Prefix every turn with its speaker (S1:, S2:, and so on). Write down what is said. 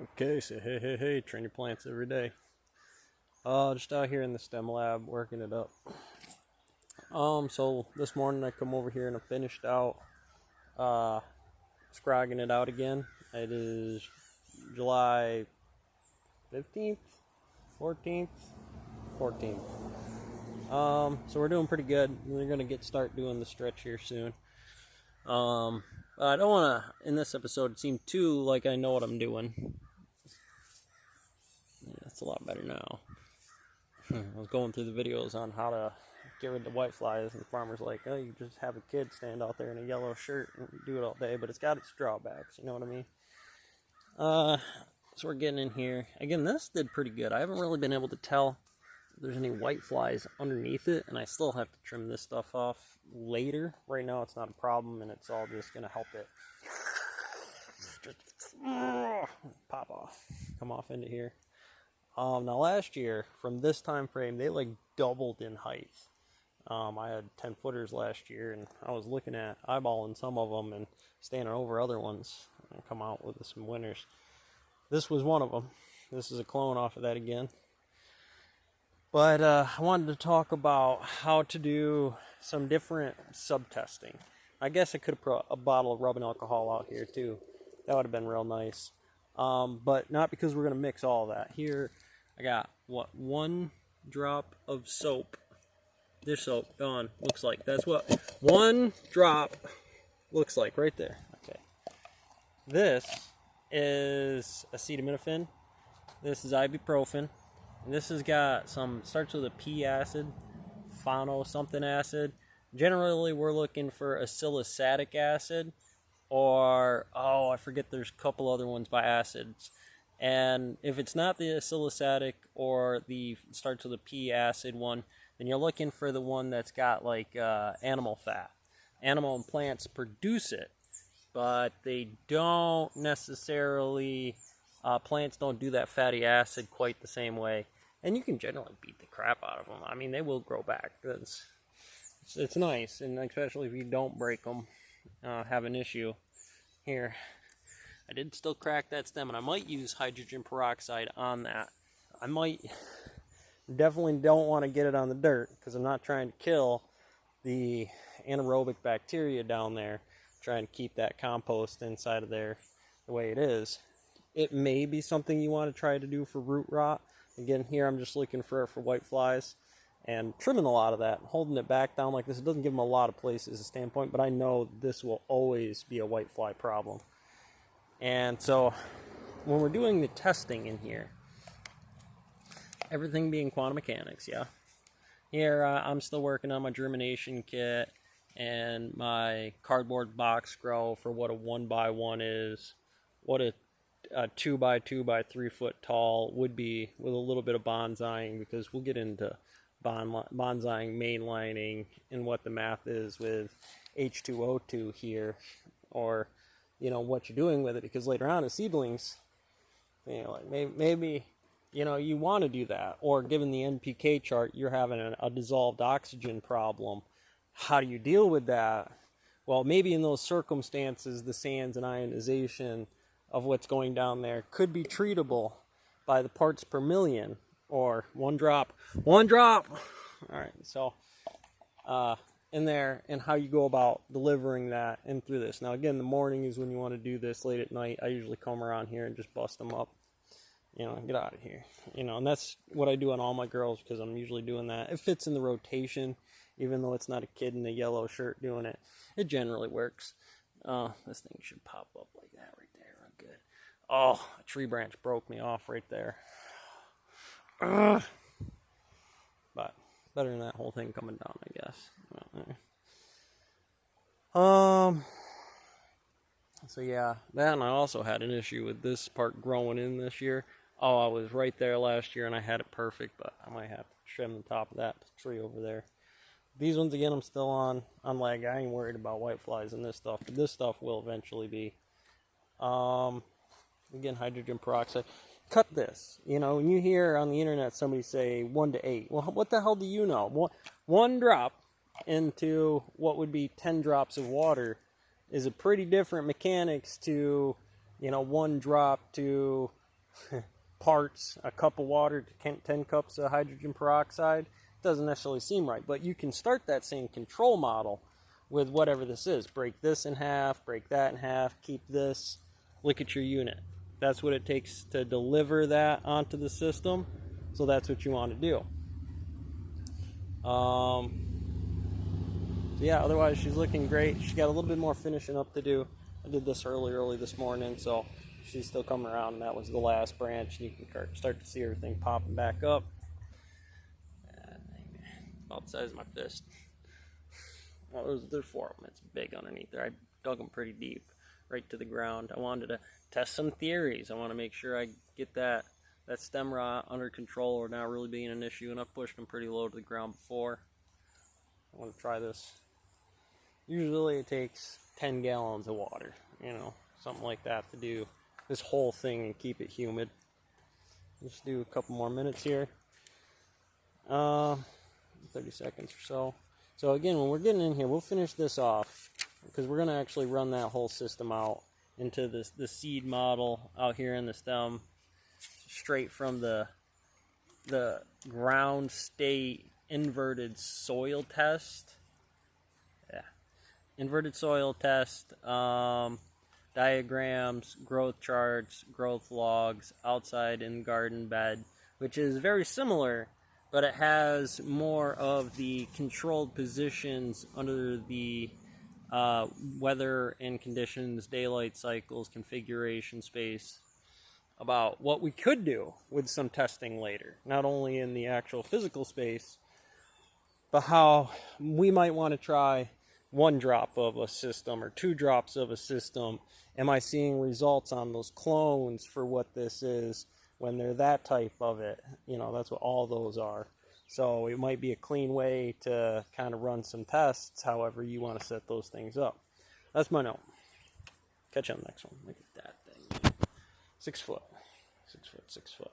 S1: Okay, so hey, train your plants every day. Just out here in the STEM lab working it up. So this morning I come over here and I finished out uh, scrogging it out again. It is July 15th, 14th, 14th. So we're doing pretty good. We're gonna start doing the stretch here soon. I don't want to in this episode seem too like I know what I'm doing. Yeah, that's a lot better now. I was going through the videos on how to get rid of the whiteflies, and the farmer's like, oh, you just have a kid stand out there in a yellow shirt and do it all day, but it's got its drawbacks, you know what I mean? So we're getting in here. Again, this did pretty good. I haven't really been able to tell if there's any whiteflies underneath it, and I still have to trim this stuff off later. Right now it's not a problem, and it's all just going to help it just pop off, come off into here. Now last year, from this time frame, they like doubled in height. I had 10 footers last year, and I was looking at eyeballing some of them and standing over other ones and come out with some winners. This was one of them. This is a clone off of that again. But I wanted to talk about how to do some different sub-testing. I guess I could have put a bottle of rubbing alcohol out here too. That would have been real nice. But not because we're going to mix all of that. Here, I got, one drop of soap. Dish soap, gone. Looks like. That's what one drop looks like right there. Okay. This is acetaminophen. This is ibuprofen. And this has got starts with a P acid, phono something acid. Generally, we're looking for acetatic acid. Or, I forget, there's a couple other ones by acids. And if it's not the acetatic or the starts with a P acid one, then you're looking for the one that's got like animal fat. Animal and plants produce it, but they don't necessarily, plants don't do that fatty acid quite the same way. And you can generally beat the crap out of them. I mean, they will grow back. It's nice, and especially if you don't break them. Have an issue here. I did still crack that stem, and I might use hydrogen peroxide on that. I might definitely don't want to get it on the dirt because I'm not trying to kill the anaerobic bacteria down there, trying to keep that compost inside of there the way it is. It may be something you want to try to do for root rot. Again, here I'm just looking for whiteflies and trimming a lot of that, holding it back down like this. It doesn't give them a lot of places a standpoint, but I know this will always be a whitefly problem. And so when we're doing the testing in here, everything being quantum mechanics, yeah. Here I'm still working on my germination kit and my cardboard box grow for what a 1x1 is, what a 2x2 by 3 foot tall would be with a little bit of bonsaiing, because we'll get into bonsaiing, mainlining, and what the math is with H2O2 here, or what you're doing with it, because later on as seedlings, like maybe you want to do that, or given the NPK chart you're having a dissolved oxygen problem. How do you deal with that? Well, maybe in those circumstances the sands and ionization of what's going down there could be treatable by the parts per million, or one drop. All right, so in there, and how you go about delivering that in through this. Now again, the morning is when you want to do this. Late at night I usually come around here and just bust them up, get out of here, and that's what I do on all my girls, because I'm usually doing that. It fits in the rotation, even though it's not a kid in a yellow shirt doing it. It generally works. This thing should pop up like that right there. Good. Oh, a tree branch broke me off right there. But better than that whole thing coming down, I guess. So yeah, that, and I also had an issue with this part growing in this year. I was right there last year and I had it perfect, but I might have to trim the top of that tree over there. These ones, again, I'm still on lag. I ain't worried about whiteflies and this stuff, but this stuff will eventually be. Again, hydrogen peroxide. Cut this. When you hear on the internet somebody say 1 to 8, well, what the hell do you know? One drop into what would be 10 drops of water is a pretty different mechanics to, 1 drop to parts, a cup of water to 10 cups of hydrogen peroxide, doesn't necessarily seem right. But you can start that same control model with whatever this is. Break this in half, break that in half, keep this. Look at your unit. That's what it takes to deliver that onto the system. So that's what you want to do. So yeah, otherwise she's looking great. She's got a little bit more finishing up to do. I did this early this morning, so she's still coming around, and that was the last branch. And you can start to see everything popping back up. About the size of my fist. Well, there's 4 of them. It's big underneath there. I dug them pretty deep, right to the ground. I wanted to test some theories. I want to make sure I get that stem rot under control or not really being an issue. And I've pushed them pretty low to the ground before. I want to try this. Usually it takes 10 gallons of water, something like that, to do this whole thing and keep it humid. Just do a couple more minutes here. 30 seconds or so. So again, when we're getting in here, we'll finish this off because we're going to actually run that whole system out into the seed model out here in the stem, straight from the ground state inverted soil test. Yeah, inverted soil test, diagrams, growth charts, growth logs outside in garden bed, which is very similar, but it has more of the controlled positions under the weather and conditions, daylight cycles, configuration space, about what we could do with some testing later, not only in the actual physical space, but how we might want to try 1 drop of a system or 2 drops of a system. Am I seeing results on those clones for what this is when they're that type of it? That's what all those are. So it might be a clean way to kind of run some tests, however you want to set those things up. That's my note. Catch you on the next one. Look at that thing. 6 foot. 6 foot, 6 foot.